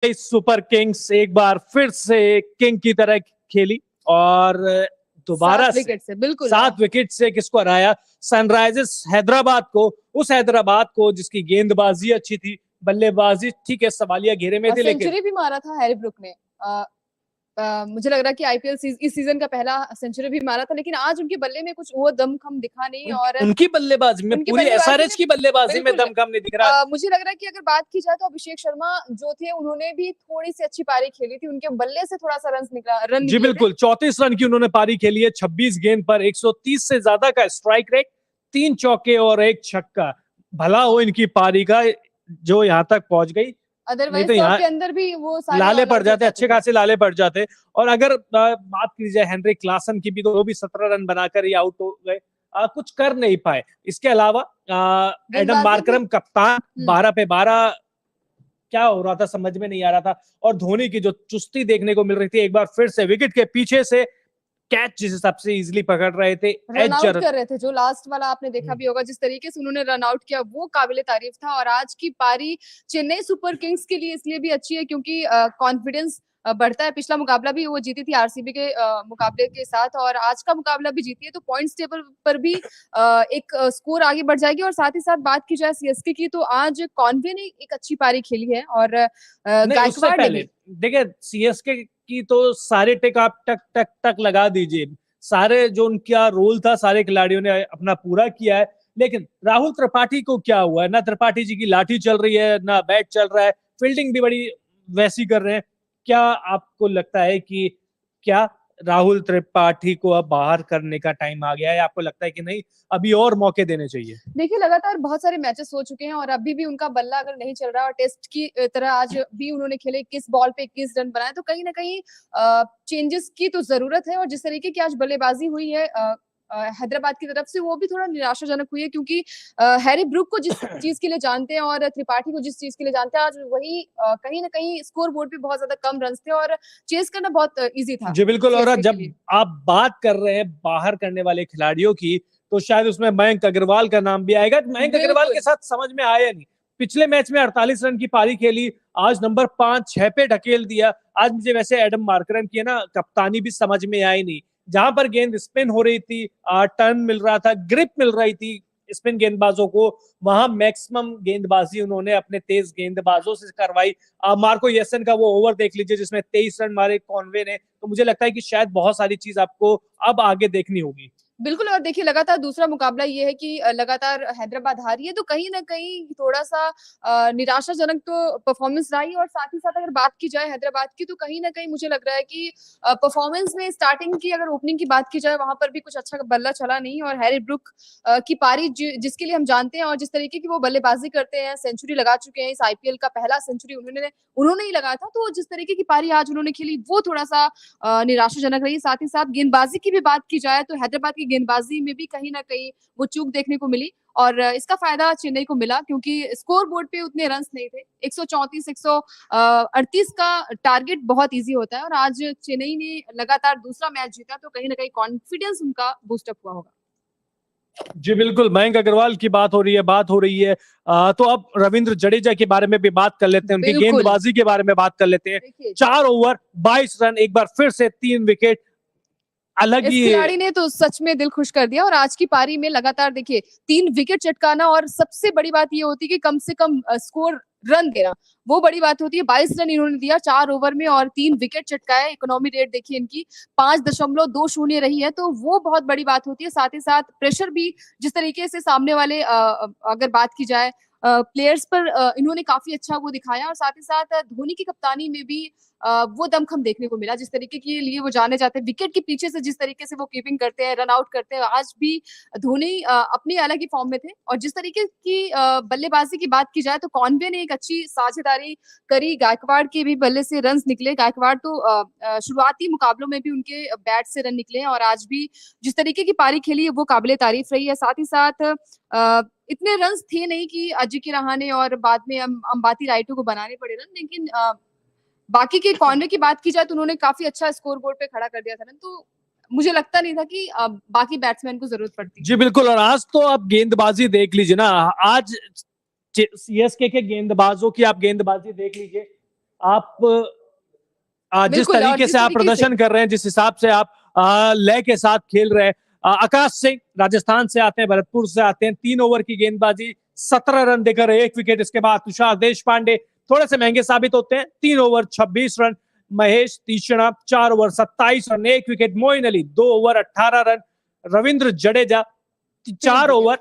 Super Kings एक बार फिर से किंग की तरह खेली और दोबारा 7 विकेट से, बिल्कुल 7 विकेट से किसको हराया? सनराइजर्स हैदराबाद को, उस हैदराबाद को जिसकी गेंदबाजी अच्छी थी, बल्लेबाजी ठीक है सवालिया घेरे में थी, लेकिन सेंचुरी भी मारा था हैरी ब्रुक ने। मुझे लग रहा है कि आईपीएल इस सीजन का पहला सेंचुरी भी मारा था, लेकिन आज उनके बल्ले में कुछ वो दमखम दिखा नहीं। और उनकी बल्लेबाजी में, पूरी एसआरएच की बल्लेबाजी में दमखम नहीं दिख रहा। मुझे लग रहा है कि अगर बात की जाए तो अभिषेक शर्मा जो थे उन्होंने भी थोड़ी सी अच्छी पारी खेली थी, उनके बल्ले से थोड़ा सा रन जी बिल्कुल, 34 रन की उन्होंने पारी खेली है, 26 गेंद पर 130 से ज्यादा का स्ट्राइक रेट, 3 चौके और 1 छक्का। भला हो इनकी पारी का जो यहाँ तक पहुंच गई, अदरवाइज तो यहाँ के अंदर भी वो लाले पड़ जाते, अच्छे खासे लाले पड़ जाते। और अगर बात की जाए हेनरिक क्लासन की भी, तो वो भी 17 रन बनाकर ही आउट हो गए, कुछ कर नहीं पाए। इसके अलावा एडम मार्करम कप्तान 12 पे 12, क्या हो रहा था समझ में नहीं आ रहा था। और धोनी की जो चुस्ती देखने को मिल रही थी, एक बार फिर से विकेट के पीछे से कैच जिसे सबसे इजीली पकड़ रहे थे, रन आउट कर रहे थे, जो लास्ट वाला आपने देखा भी होगा, जिस तरीके से उन्होंने रन आउट किया वो काबिले तारीफ था। और आज की पारी चेन्नई सुपर किंग्स के लिए इसलिए भी अच्छी है क्योंकि कॉन्फिडेंस बढ़ता है। पिछला मुकाबला भी वो जीती थी आरसीबी के मुकाबले के साथ, और आज का मुकाबला भी जीती है, तो पॉइंट्स टेबल पर भी एक स्कोर आगे बढ़ जाएगी। और साथ ही साथ बात की जाए सीएसके की, तो आज कॉन्वे ने एक अच्छी पारी खेली है और गायकवाड़ ने भी। देखिए सीएसके की तो सारे टिक आप टक टक टक लगा दीजिए, सारे जो उनका रोल था सारे खिलाड़ियों ने अपना पूरा किया है। लेकिन राहुल त्रिपाठी को क्या हुआ है? ना त्रिपाठी जी की लाठी चल रही है, ना बैट चल रहा है, फील्डिंग भी बड़ी वैसी कर रहे हैं। क्या आपको लगता है कि क्या राहुल त्रिपाठी को अब बाहर करने का टाइम आ गया है? आपको लगता है कि नहीं अभी और मौके देने चाहिए? देखिए लगातार बहुत सारे मैचेस हो चुके हैं और अभी भी उनका बल्ला अगर नहीं चल रहा और टेस्ट की तरह आज भी उन्होंने खेले, 21 बॉल पे 21 रन बनाए, तो कहीं ना कहीं चेंजेस की तो जरूरत है। और जिस तरीके की आज बल्लेबाजी हुई है हैदराबाद की तरफ से, वो भी थोड़ा निराशाजनक हुई है क्योंकि हैरी ब्रुक को जिस चीज के लिए जानते हैं और त्रिपाठी को जिस चीज के लिए जानते हैं, आज वही कहीं ना कहीं स्कोर बोर्ड पे बहुत ज्यादा कम रन थे और चेस करना बहुत इजी था। जी बिल्कुल। और जब आप बात कर रहे हैं बाहर करने वाले खिलाड़ियों की, तो शायद उसमें मयंक अग्रवाल का नाम भी आएगा। मयंक अग्रवाल के साथ समझ में आया नहीं, पिछले मैच में 48 रन की पारी खेली, आज नंबर 5-6 पे ढकेल दिया। आज मुझे वैसे एडम मार्करम की ना कप्तानी भी समझ में आई नहीं, जहां पर गेंद स्पिन हो रही थी, टर्न मिल रहा था, ग्रिप मिल रही थी स्पिन गेंदबाजों को, वहां मैक्सिमम गेंदबाजी उन्होंने अपने तेज गेंदबाजों से करवाई। मार्को येसन का वो ओवर देख लीजिए जिसमें 23 रन मारे कॉन्वे ने। तो मुझे लगता है कि शायद बहुत सारी चीज आपको अब आगे देखनी होगी। बिल्कुल। और देखिए लगातार दूसरा मुकाबला ये है कि लगातार हैदराबाद हारी है, तो कहीं ना कहीं थोड़ा सा निराशाजनक तो परफॉर्मेंस रही। और साथ ही साथ अगर बात की जाए हैदराबाद की, तो कहीं ना कहीं मुझे लग रहा है कि परफॉर्मेंस में स्टार्टिंग की अगर ओपनिंग की बात की जाए, वहां पर भी कुछ अच्छा बल्ला चला नहीं। और हैरी ब्रुक की पारी जिसके लिए हम जानते हैं और जिस तरीके की वो बल्लेबाजी करते हैं, सेंचुरी लगा चुके हैं, इस आईपीएल का पहला सेंचुरी उन्होंने ही लगाया था, तो जिस तरीके की पारी आज उन्होंने खेली वो थोड़ा सा निराशाजनक रही। साथ ही साथ गेंदबाजी की भी बात की जाए तो हैदराबाद की गेंदबाजी में भी कहीं ना कहीं वो चूक देखने को मिली और इसका फायदा चेन्नई को मिला क्योंकि स्कोर बोर्ड पे उतने रन्स नहीं थे। 134 138 का टारगेट बहुत इजी होता है और आज चेन्नई ने लगातार दूसरा मैच जीता, तो कहीं ना कहीं कॉन्फिडेंस उनका बूस्टअप हुआ होगा। जी बिल्कुल, मयंक अग्रवाल की बात हो रही है। तो अब रविंद्र जडेजा के बारे में भी बात कर लेते हैं, उनकी गेंदबाजी के बारे में बात कर लेते हैं। 4 ओवर 22 रन, एक बार फिर से 3 विकेट, अलग ही खिलाड़ी ने तो सच में दिल खुश कर दिया। और आज की पारी में लगातार देखिए 3 विकेट चटकाना, और सबसे बड़ी बात ये होती है कि कम से कम स्कोर रन देना, वो बड़ी बात होती है। 22 रन इन्होंने दिया 4 ओवर में और 3 विकेट चटकाया। इकोनॉमी रेट देखिए इनकी 5.20 रही है, तो वो बहुत बड़ी बात होती है। साथ ही साथ प्रेशर भी जिस तरीके से सामने वाले अगर बात की जाए प्लेयर्स पर इन्होंने काफी अच्छा वो दिखाया। और साथ ही साथ धोनी की कप्तानी में भी वो दमखम देखने को मिला, जिस तरीके के लिए वो जाने जाते हैं, विकेट के पीछे से जिस तरीके से वो कीपिंग करते हैं, रन आउट करते हैं। आज भी धोनी अपने अलग ही फॉर्म में थे। और जिस तरीके की बल्लेबाजी की बात की जाए तो कॉन्वे ने एक अच्छी साझेदारी करी, गायकवाड़ के भी बल्ले से रन निकले। गायकवाड़ तो शुरुआती मुकाबलों में भी उनके बैट से रन निकले और आज भी जिस तरीके की पारी खेली है वो काबिले तारीफ रही है। साथ ही साथ इतने रन्स थे नहीं कि अजिंक्य रहाणे और बाद में अंबाती रायडू को बनाने पड़े रन, लेकिन बाकी के कॉर्नर की बात की जाए तो उन्होंने काफी अच्छा स्कोर बोर्ड पे खड़ा कर दिया था रन, तो मुझे लगता नहीं था कि बाकी बैट्समैन को जरूरत पड़ती। जी बिल्कुल। और आज तो आप गेंदबाजी देख लीजिए ना, आज सीएसके के गेंदबाजों की आप गेंदबाजी देख लीजिए, आप जिस बिल्कुल, और तरीके जिस से आप तरीके से प्रदर्शन कर रहे हैं, जिस हिसाब से आप लय के साथ खेल रहे हैं, आकाश सिंह राजस्थान से आते हैं, भरतपुर से आते हैं, 3 ओवर की गेंदबाजी, 17 रन देकर 1 विकेट। इसके बाद तुषार देशपांडे थोड़े से महंगे साबित होते हैं, 3 over 26 run. Mahesh Theekshana 4 over 27 run 1 wicket. Moin Ali 2 over 18 run. Ravindra Jadeja 4 wicket. Over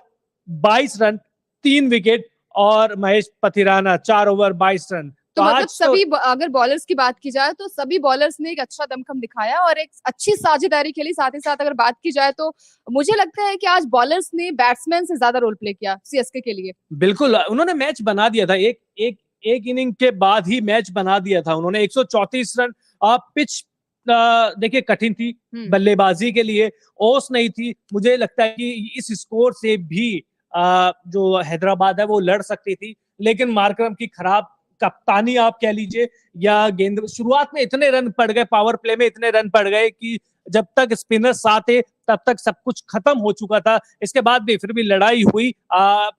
22 run 3 wicket. और महेश पथिराना 4 ओवर 22 रन। तो मतलब आज तो सभी अगर बॉलर्स की बात की जाए तो सभी बॉलर्स ने एक अच्छा दमखम दिखाया और एक अच्छी साझेदारी खेली। साथ ही साथ अगर बात की जाए तो मुझे लगता है कि आज बॉलर्स ने बैट्समैन से ज्यादा रोल प्ले किया सीएसके के लिए। बिल्कुल, उन्होंने मैच बना दिया था। एक इनिंग के बाद ही मैच बना दिया था उन्होंने। 134 रन। पिच देखिए कठिन थी बल्लेबाजी के लिए, ओस नहीं थी। मुझे लगता है कि इस स्कोर से भी जो हैदराबाद है वो लड़ सकती थी, लेकिन मार्करम की खराब कप्तानी आप कह लीजिए या गेंद, शुरुआत में इतने रन पड़ गए, पावर प्ले में इतने रन पड़ गए कि जब तक स्पिनर्स आते तब तक सब कुछ खत्म हो चुका था। इसके बाद भी फिर भी लड़ाई हुई।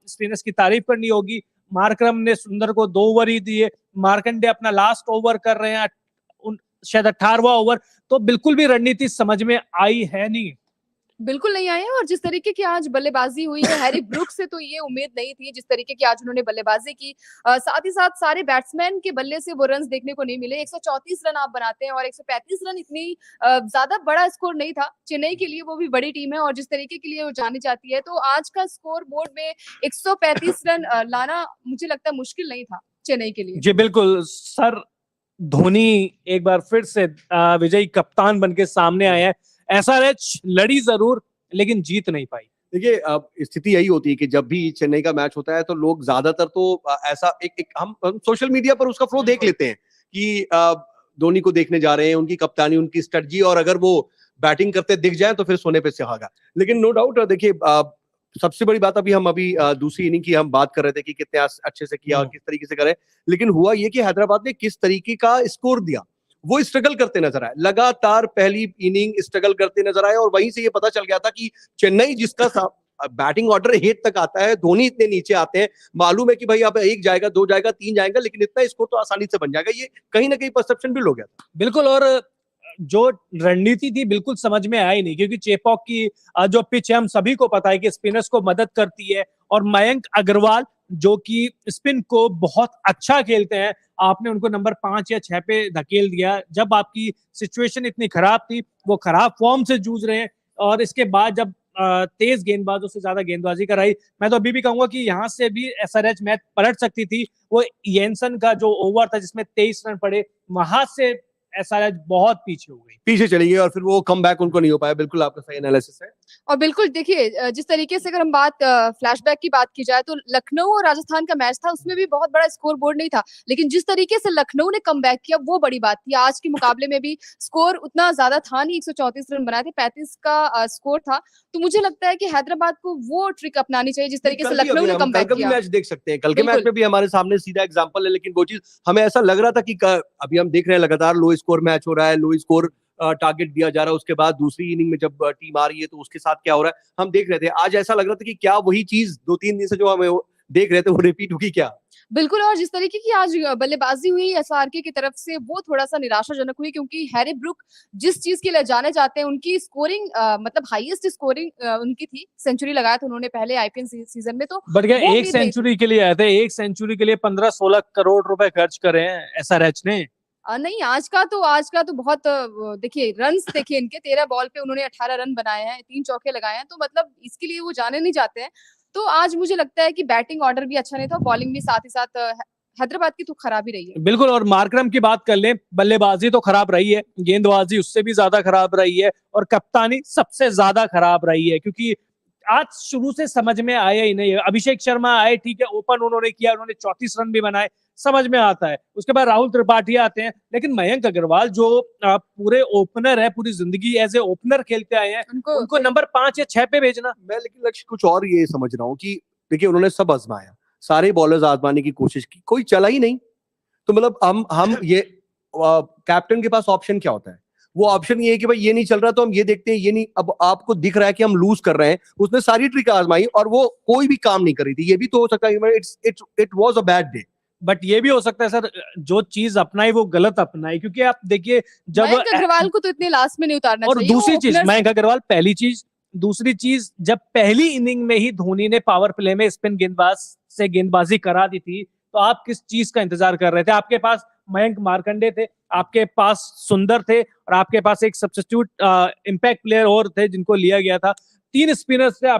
स्पिनर्स की तारीफ करनी होगी। मार्करम ने सुंदर को 2 ओवर ही दिए। मार्कंडे अपना लास्ट ओवर कर रहे हैं, शायद 18वां ओवर। तो बिल्कुल भी रणनीति समझ में आई है नहीं। बिल्कुल नहीं आए और जिस तरीके की आज बल्लेबाजी हुई है हैरी ब्रुक से, तो ये उम्मीद नहीं थी जिस तरीके की आज उन्होंने बल्लेबाजी की। साथ ही साथ सारे बैट्समैन के बल्ले से वो रन्स देखने को नहीं मिले। 134 रन आप बनाते हैं और 135 रन इतनी ज्यादा बड़ा स्कोर नहीं था चेन्नई के लिए, वो भी बड़ी टीम है और जिस तरीके के लिए वो जानी जाती है। तो आज का स्कोर बोर्ड में 135 रन लाना मुझे लगता है मुश्किल नहीं था चेन्नई के लिए। जी बिल्कुल सर, धोनी एक बार फिर से विजयी कप्तान बनके सामने आए हैं। एसआरएच लड़ी जरूर लेकिन जीत नहीं पाई। देखिए स्थिति यही होती है कि जब भी चेन्नई का मैच होता है तो लोग ज्यादातर तो ऐसा एक हम सोशल मीडिया पर उसका फ्लो देख लेते हैं कि धोनी को देखने जा रहे हैं, उनकी कप्तानी, उनकी स्ट्रेटजी, और अगर वो बैटिंग करते दिख जाए तो फिर सोने पे सुहागा। लेकिन नो डाउट देखिए सबसे बड़ी बात अभी दूसरी इनिंग की हम बात कर रहे थे कि कितने अच्छे से किया और किस तरीके से करे। लेकिन हुआ ये कि हैदराबाद ने किस तरीके का स्कोर दिया, वो स्ट्रगल करते नजर आए। लगातार पहली इनिंग स्ट्रगल करते नजर आए और वहीं से ये पता चल गया था कि चेन्नई जिसका बैटिंग ऑर्डर 8 तक आता है, धोनी इतने नीचे आते हैं, मालूम है कि भाई अब 1 जाएगा, 2 जाएगा, 3 जाएगा, लेकिन इतना स्कोर तो आसानी से बन जाएगा। ये कहीं ना कहीं परसेप्शन बिल्ड हो गया था। बिल्कुल, और जो रणनीति थी बिल्कुल समझ में आई नहीं, क्योंकि चेपॉक की जो पिच है हम सभी को पता है कि स्पिनर्स को मदद करती है, और मयंक अग्रवाल जो कि स्पिन को बहुत अच्छा खेलते हैं, आपने उनको नंबर 5 या 6 पे धकेल दिया जब आपकी सिचुएशन इतनी खराब थी। वो खराब फॉर्म से जूझ रहे हैं और इसके बाद जब तेज गेंदबाजों से ज्यादा गेंदबाजी कराई, मैं तो अभी भी कहूंगा कि यहाँ से भी एसआरएच मैच पलट सकती थी। वो येंसन का जो ओवर था जिसमें 23 रन पड़े, वहां से एसआरएच बहुत पीछे हो गई, पीछे चली गई और फिर वो कम बैक उनको नहीं हो पाया। बिल्कुल आपका सही एनालिसिस है। और बिल्कुल देखिए जिस तरीके से अगर हम फ्लैशबैक की बात की जाए तो लखनऊ और राजस्थान का मैच था, उसमें भी बहुत बड़ा स्कोर बोर्ड नहीं था, लेकिन जिस तरीके से लखनऊ ने कमबैक किया वो बड़ी बात थी। आज के मुकाबले में भी स्कोर उतना ज्यादा था नहीं, 134 रन बनाए थे, 35 का स्कोर था। तो मुझे लगता है कि हैदराबाद को वो ट्रिक अपनानी चाहिए जिस तरीके से लखनऊ ने कमबैक किया। मैच देख सकते हैं, कल के मैच में भी हमारे सामने सीधा एग्जांपल है, लेकिन वो चीज हमें ऐसा लग रहा था कि अभी हम देख रहे हैं लगातार लो स्कोर मैच हो रहा है, लो स्कोर टारगेट दिया जा रहा है, उसके बाद दूसरी इनिंग में जब टीम आ रही है तो उसके साथ क्या हो रहा है हम देख रहे थे। आज ऐसा लग रहा था कि क्या वही चीज 2-3 दिन से जो हमें देख रहे थे वो रिपीट होगी क्या। बिल्कुल, और जिस तरीके की आज बल्लेबाजी हुई एसआरके की तरफ से वो थोड़ा सा निराशाजनक हुई, क्योंकि हैरी ब्रुक जिस चीज के लिए जाने जाते हैं, उनकी स्कोरिंग मतलब हाईएस्ट स्कोरिंग उनकी थी, सेंचुरी लगाया था उन्होंने पहले आईपीएल सीजन में। तो बट क्या एक सेंचुरी के लिए आए थे, एक सेंचुरी के लिए 15-16 करोड़ रुपए खर्च करे हैं एसआरएच ने। नहीं, आज का तो बहुत देखिए रन्स देखिए इनके 13 बॉल पे उन्होंने 18 रन बनाए हैं, 3 चौके लगाए हैं, तो मतलब इसके लिए वो जाने नहीं जाते हैं। तो आज मुझे लगता है कि बैटिंग ऑर्डर भी अच्छा नहीं था, बॉलिंग भी साथ ही साथ हैदराबाद की तो खराब ही रही है। बिल्कुल, और मार्करम की बात कर लें, बल्लेबाजी तो खराब रही है, गेंदबाजी उससे भी ज्यादा खराब रही है, और कप्तानी सबसे ज्यादा खराब रही है, क्योंकि आज शुरू से समझ में आया ही नहीं। अभिषेक शर्मा आए, ठीक है, ओपन उन्होंने किया, उन्होंने 34 रन भी बनाए, समझ में आता है। उसके बाद राहुल त्रिपाठी आते हैं, लेकिन मयंक अग्रवाल जो पूरे ओपनर है, पूरी जिंदगी एज ए ओपनर खेलते आए हैं, उनको नंबर 5 या 6 पे भेजना। मैं लेकिन लक्ष्य कुछ और ये समझ रहा हूँ कि देखिए उन्होंने सब आजमाया, सारे बॉलर्स आजमाने की कोशिश की, कोई चला ही नहीं। तो मतलब हम ये कैप्टन के पास ऑप्शन क्या होता है? वो ऑप्शन ये है कि भाई ये नहीं चल रहा तो हम ये देखते हैं, ये नहीं, अब आपको दिख रहा है कि हम लूज कर रहे हैं। उसने सारी ट्रिक आजमाई और वो कोई भी काम नहीं कर रही थी। ये भी तो हो सकता है it was a bad day, but ये भी हो सकता है सर, जो चीज अपनाई वो गलत अपनाई, क्योंकि आप देखिए जब मयंक अग्रवाल को तो इतने लास्ट में नहीं उतारना और चाहिए। दूसरी वो चीज openers- मयंक अग्रवाल, पहली चीज, दूसरी चीज, जब पहली इनिंग में ही धोनी ने पावर प्ले में स्पिन गेंदबाज से गेंदबाजी करा दी थी, तो आप किस चीज का इंतजार कर रहे थे? आपके पास मयंक मार्कंडे थे, आपके पास सुंदर थे, और आपके पास एक सब्स्टिट्यूट इम्पैक्ट प्लेयर और थे जिनको लिया गया था। 3 स्पिनर्स थे